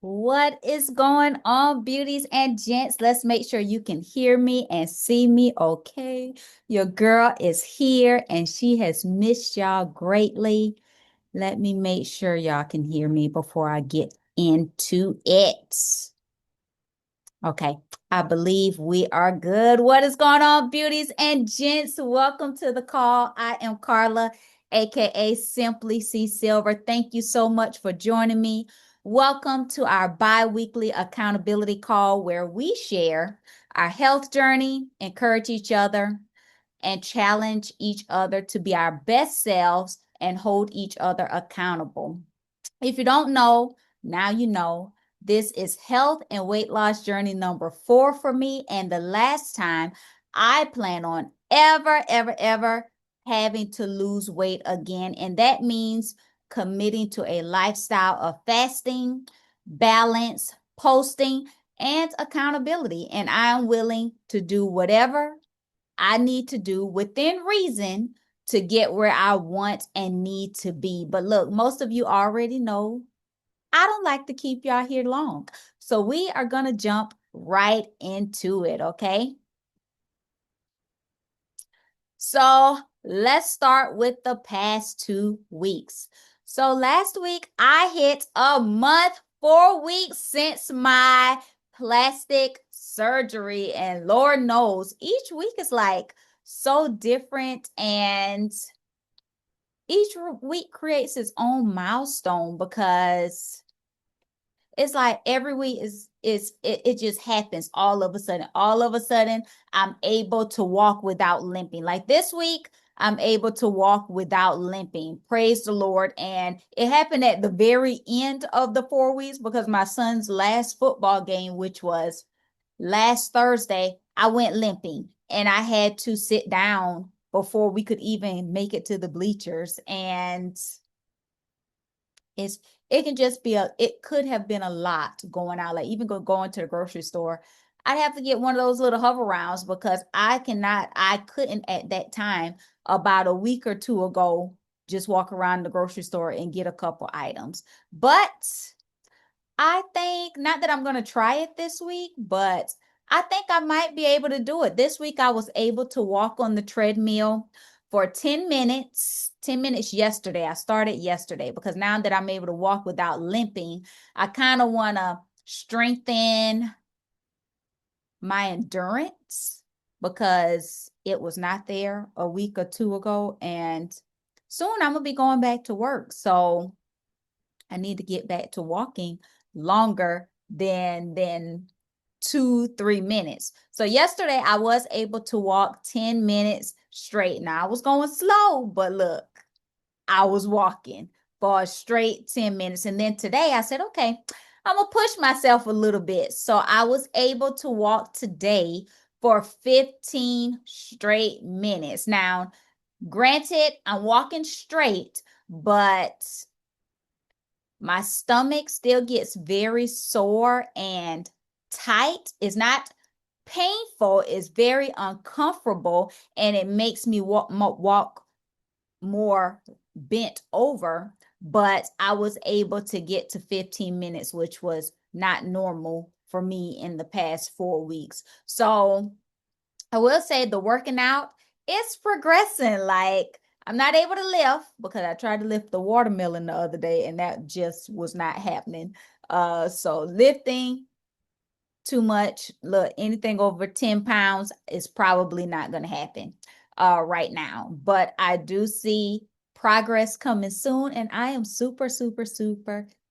What is going on, beauties and gents? Let's make sure you can hear me and see me okay. Your girl is here and she has missed y'all greatly. Let me make sure y'all can hear me before I get into it. Okay, I believe we are good. What is going on, beauties and gents? Welcome to the call. I am Carla, aka Simply C Silver. Thank you so much for joining me. Welcome to our bi-weekly accountability call where we share our health journey, encourage each other, and challenge each other to be our best selves and hold each other accountable. If you don't know, now you know. This is health and weight loss journey number 4 for me, and the last time I plan on ever having to lose weight again. And that means committing to a lifestyle of fasting, balance, posting, and accountability. And I am willing to do whatever I need to do within reason to get where I want and need to be. But look, most of you already know I don't like to keep y'all here long. So we are going to jump right into it, okay? So let's start with the past 2 weeks. So last week I hit a month, 4 weeks since my plastic surgery. And Lord knows each week is like so different. And each week creates its own milestone because it's like every week it just happens all of a sudden. All of a sudden, I'm able to walk without limping. Like this week, I'm able to walk without limping. Praise the Lord. And it happened at the very end of the 4 weeks because my son's last football game, which was last Thursday, I went limping and I had to sit down before we could even make it to the bleachers. And it's it can just be it could have been a lot going out, like even going to the grocery store. I'd have to get one of those little hover rounds because I couldn't at that time about a week or two ago just walk around the grocery store and get a couple items. But I think not that I'm going to try it this week, but I think I might be able to do it. This week I was able to walk on the treadmill for 10 minutes. 10 minutes yesterday. I started yesterday because now that I'm able to walk without limping, I kind of want to strengthen my endurance because it was not there a week or two ago. And soon I'm going to be going back to work. So I need to get back to walking longer than 2-3 minutes. So yesterday I was able to walk 10 minutes straight. Now I was going slow, but look, I was walking for a straight 10 minutes. And then today I said, okay, I'm gonna push myself a little bit. So I was able to walk today for 15 straight minutes. Now, granted, I'm walking straight, but my stomach still gets very sore and tight. It's not painful, it's very uncomfortable, and it makes me walk more bent over. But I was able to get to 15 minutes, which was not normal for me in the past 4 weeks. So I will say the working out is progressing. Like I'm not able to lift because I tried to lift the watermelon the other day and that just was not happening. So lifting too much, look, anything over 10 pounds is probably not going to happen right now. But I do see progress coming soon and I am super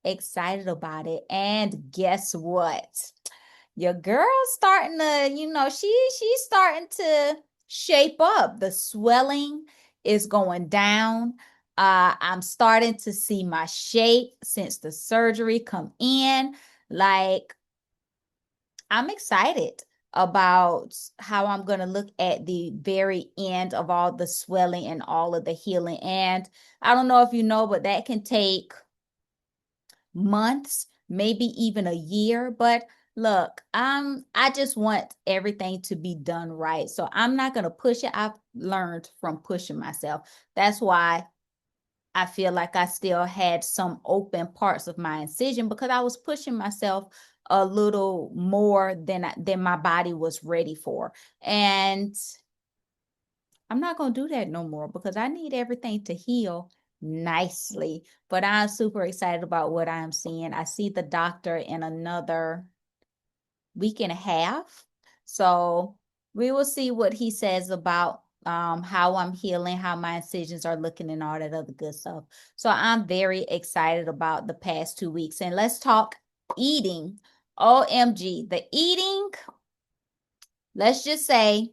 excited about it. And guess what? Your girl's starting to, she's starting to shape up. The swelling is going down. I'm starting to see my shape since the surgery come in. Like I'm excited about how I'm going to look at the very end of all the swelling and all of the healing. And I don't know if you know, but that can take months, maybe even a year. But look, I just want everything to be done right. So I'm not going to push it. I've learned from pushing myself. That's why I feel like I still had some open parts of my incision because I was pushing myself a little more than my body was ready for. And I'm not going to do that no more because I need everything to heal nicely. But I'm super excited about what I'm seeing. I see the doctor in another week and a half. So we will see what he says about how I'm healing, how my incisions are looking, and all that other good stuff. So I'm very excited about the past 2 weeks. And let's talk eating. OMG, the eating, let's just say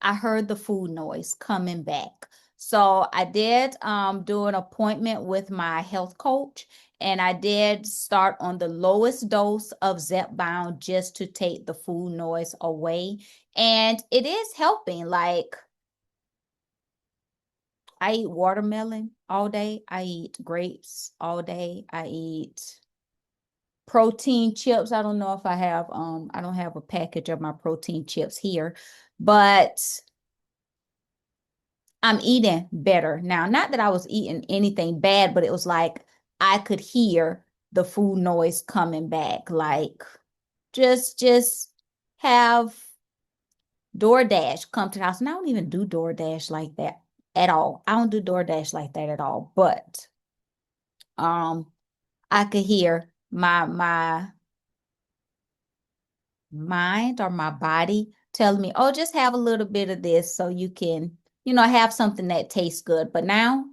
I heard the food noise coming back. So I did do an appointment with my health coach, and I did start on the lowest dose of Zepbound just to take the food noise away. And it is helping. Like, I eat watermelon all day. I eat grapes all day. I eat protein chips. I don't know if I don't have a package of my protein chips here, but I'm eating better now. Not that I was eating anything bad, but it was like I could hear the food noise coming back. Like, just have DoorDash come to the house. And I don't even do DoorDash like that at all. I don't do DoorDash like that at all. But um I could hear my mind or my body telling me, oh, just have a little bit of this so you can, have something that tastes good. But now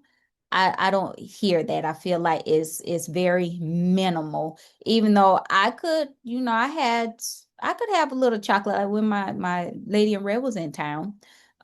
I don't hear that. I feel like it's very minimal. Even though I could, I could have a little chocolate like when my lady in red was in town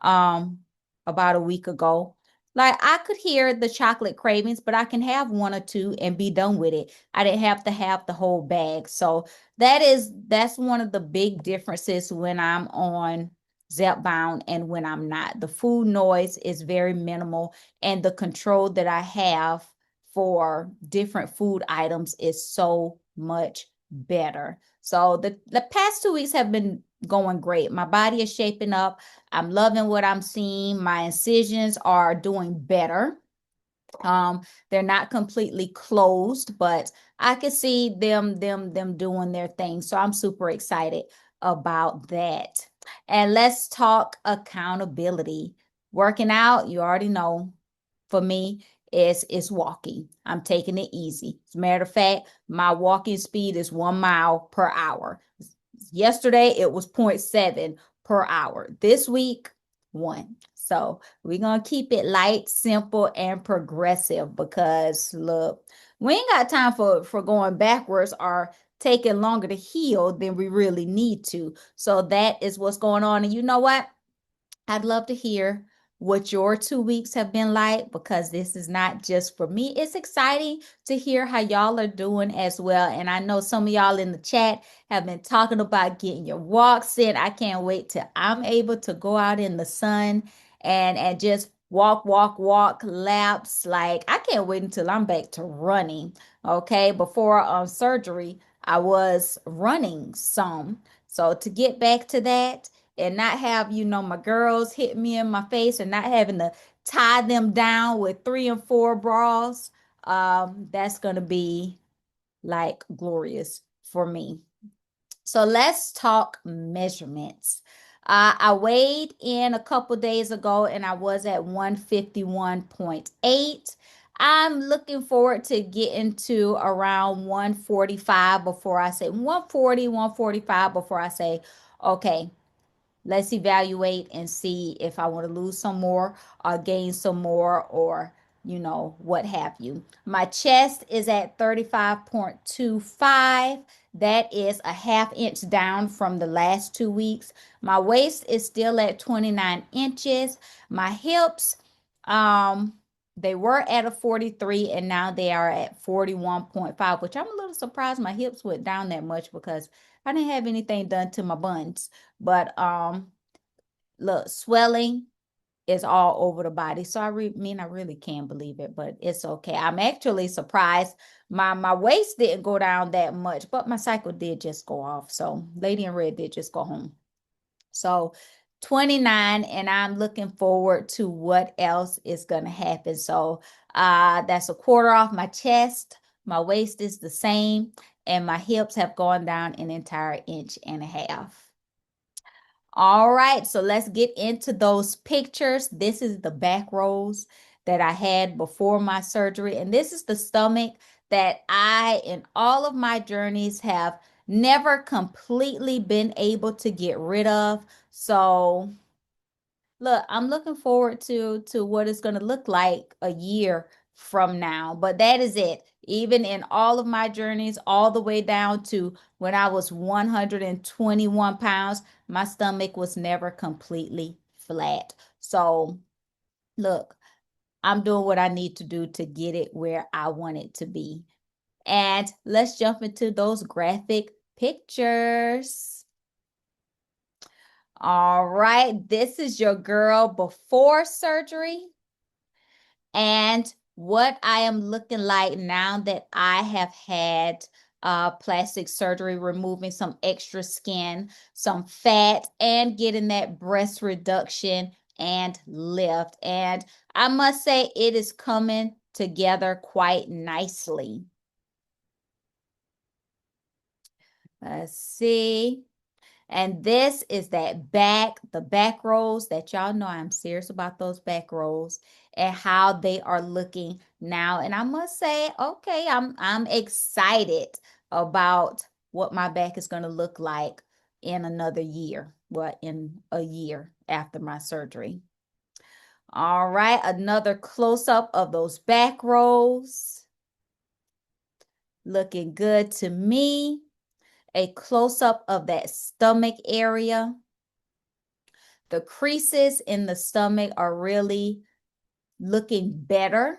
um about a week ago. Like I could hear the chocolate cravings, but I can have one or two and be done with it. I didn't have to have the whole bag. So that's one of the big differences when I'm on Zepbound and when I'm not. The food noise is very minimal, and the control that I have for different food items is so much better. So the past 2 weeks have been going great. My body is shaping up. I'm loving what I'm seeing. My incisions are doing better. Um, they're not completely closed, but I can see them doing their thing. So I'm super excited about that. And let's talk accountability. Working out, you already know, for me is walking. I'm taking it easy. As a matter of fact, my walking speed is 1 mile per hour. Yesterday it was 0.7 per hour. This week, 1. So we're gonna keep it light, simple, and progressive because look, we ain't got time for going backwards or taking longer to heal than we really need to. So that is what's going on. And you know what? I'd love to hear what your 2 weeks have been like because this is not just for me. It's exciting to hear how y'all are doing as well. And I know some of y'all in the chat have been talking about getting your walks in. I can't wait till I'm able to go out in the sun and just walk laps. Like I can't wait until I'm back to running. Okay. Before surgery, I was running some. So to get back to that and not have, my girls hit me in my face and not having to tie them down with 3 and 4 bras, that's going to be like glorious for me. So let's talk measurements. I weighed in a couple days ago and I was at 151.8. I'm looking forward to getting to around 145 before I say 140, 145 before I say, okay, let's evaluate and see if I want to lose some more or gain some more or, what have you. My chest is at 35.25. That is a half inch down from the last 2 weeks. My waist is still at 29 inches. My hips, they were at a 43 and now they are at 41.5, which I'm a little surprised my hips went down that much because I didn't have anything done to my buns. But look, swelling is all over the body. So I really can't believe it, but it's okay. I'm actually surprised my waist didn't go down that much, but my cycle did just go off. So Lady in Red did just go home. So 29, and I'm looking forward to what else is going to happen. So that's a quarter off my chest. My waist is the same, and my hips have gone down an entire inch and a half. All right, so let's get into those pictures. This is the back rolls that I had before my surgery, and this is the stomach that I, in all of my journeys, have never completely been able to get rid of. So look, I'm looking forward to what it's going to look like a year from now. But that is it. Even in all of my journeys, all the way down to when I was 121 pounds, my stomach was never completely flat. So look, I'm doing what I need to do to get it where I want it to be. And let's jump into those graphic pictures. All right, this is your girl before surgery and what I am looking like now that I have had plastic surgery, removing some extra skin, some fat, and getting that breast reduction and lift. And I must say it is coming together quite nicely. Let's see. And this is that the back rolls that y'all know I'm serious about those back rolls and how they are looking now. And I must say, okay, I'm excited about what my back is going to look like in another year. Well, in a year after my surgery. All right, another close-up of those back rolls. Looking good to me. A close-up of that stomach area. The creases in the stomach are really looking better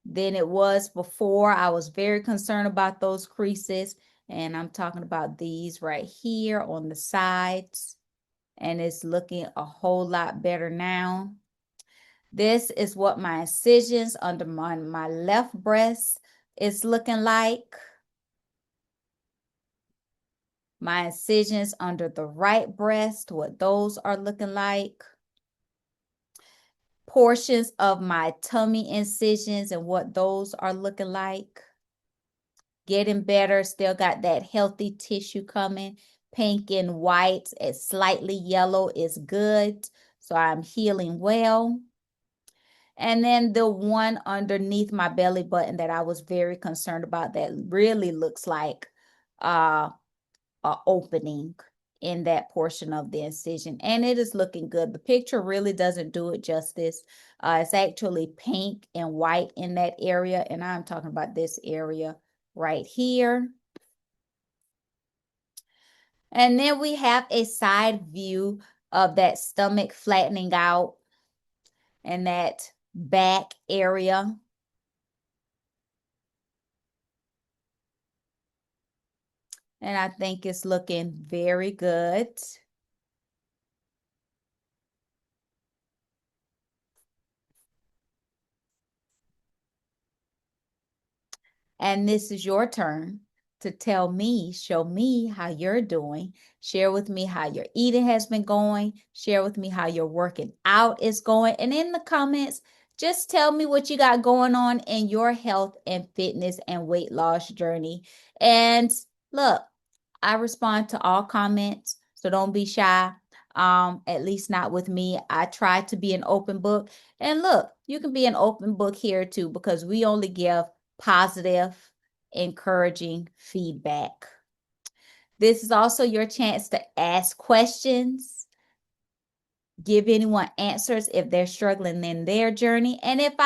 than it was before. I was very concerned about those creases, and I'm talking about these right here on the sides, and it's looking a whole lot better now. This is what my incisions under my left breast is looking like. My incisions under the right breast, what those are looking like. Portions of my tummy incisions and what those are looking like. Getting better, still got that healthy tissue coming. Pink and white, and slightly yellow is good. So I'm healing well. And then the one underneath my belly button that I was very concerned about that really looks like an opening in that portion of the incision, and it is looking good. The picture really doesn't do it justice. It's actually pink and white in that area, and I'm talking about this area right here. And then we have a side view of that stomach flattening out and that back area. And I think it's looking very good. And this is your turn to tell me, show me how you're doing. Share with me how your eating has been going. Share with me how your working out is going. And in the comments, just tell me what you got going on in your health and fitness and weight loss journey. And look, I respond to all comments, so don't be shy. At least not with me. I try to be an open book. And look, you can be an open book here too, because we only give positive, encouraging feedback. This is also your chance to ask questions, give anyone answers if they're struggling in their journey. And if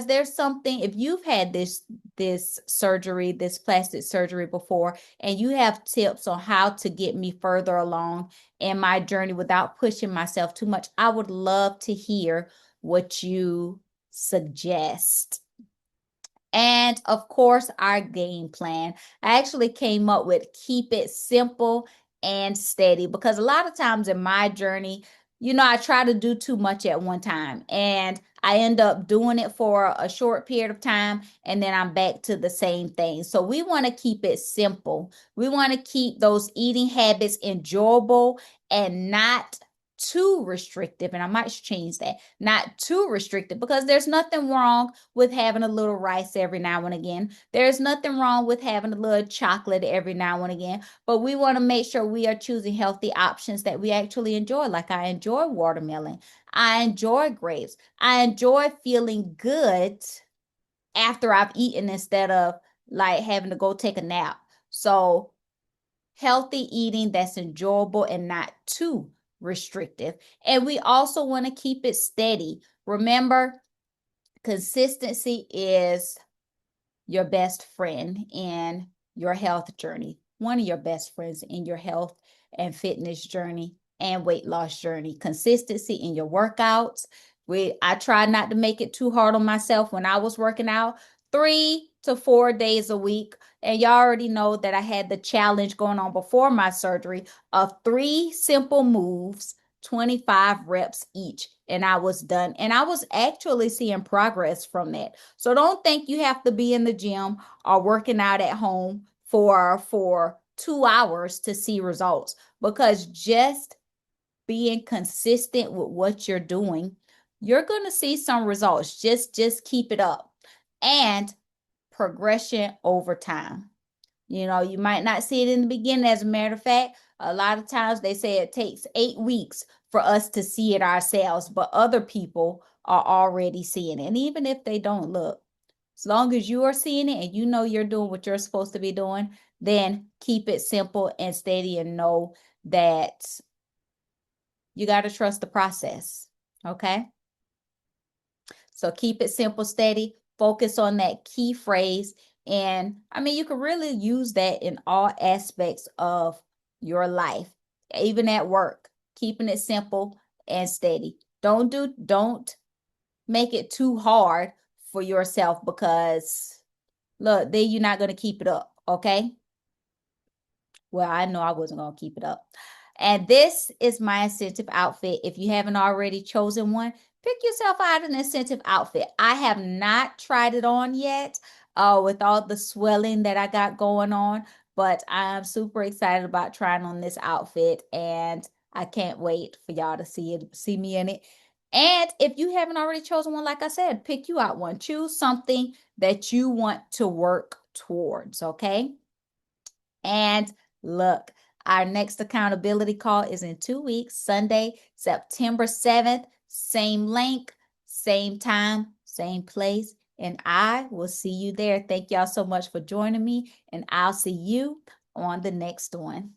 there's something, if you've had this surgery, this plastic surgery before, and you have tips on how to get me further along in my journey without pushing myself too much, I would love to hear what you suggest. And of course, our game plan. I actually came up with keep it simple and steady, because a lot of times in my journey, I try to do too much at one time and I end up doing it for a short period of time and then I'm back to the same thing. So we want to keep it simple. We want to keep those eating habits enjoyable and not too restrictive. And I might change that, not too restrictive, because there's nothing wrong with having a little rice every now and again. There's nothing wrong with having a little chocolate every now and again, but we want to make sure we are choosing healthy options that we actually enjoy. Like I enjoy watermelon. I enjoy grapes. I enjoy feeling good after I've eaten instead of like having to go take a nap. So healthy eating that's enjoyable and not too restrictive. And we also want to keep it steady. Remember, consistency is your best friend in your health journey, one of your best friends in your health and fitness journey and weight loss journey. Consistency in your workouts. I tried not to make it too hard on myself when I was working out 3 to 4 days a week. And y'all already know that I had the challenge going on before my surgery of 3 simple moves, 25 reps each, and I was done. And I was actually seeing progress from that. So don't think you have to be in the gym or working out at home for 2 hours to see results, because just being consistent with what you're doing, you're going to see some results. Just keep it up. And progression over time. You might not see it in the beginning. As a matter of fact, a lot of times they say it takes 8 weeks for us to see it ourselves, but other people are already seeing it. And even if they don't look, as long as you are seeing it and you know you're doing what you're supposed to be doing, then keep it simple and steady and know that you got to trust the process. Okay. So keep it simple, steady, focus on that key phrase. And I mean, you can really use that in all aspects of your life, even at work, keeping it simple and steady. Don't make it too hard for yourself, because look, then you're not going to keep it up. Okay. Well, I know I wasn't going to keep it up. And this is my incentive outfit. If you haven't already chosen one, pick yourself out an incentive outfit. I have not tried it on yet with all the swelling that I got going on, but I'm super excited about trying on this outfit, and I can't wait for y'all to see me in it. And if you haven't already chosen one, like I said, pick you out one. Choose something that you want to work towards, okay? And look, our next accountability call is in 2 weeks, Sunday, September 7th, same link, same time, same place. And I will see you there. Thank y'all so much for joining me, and I'll see you on the next one.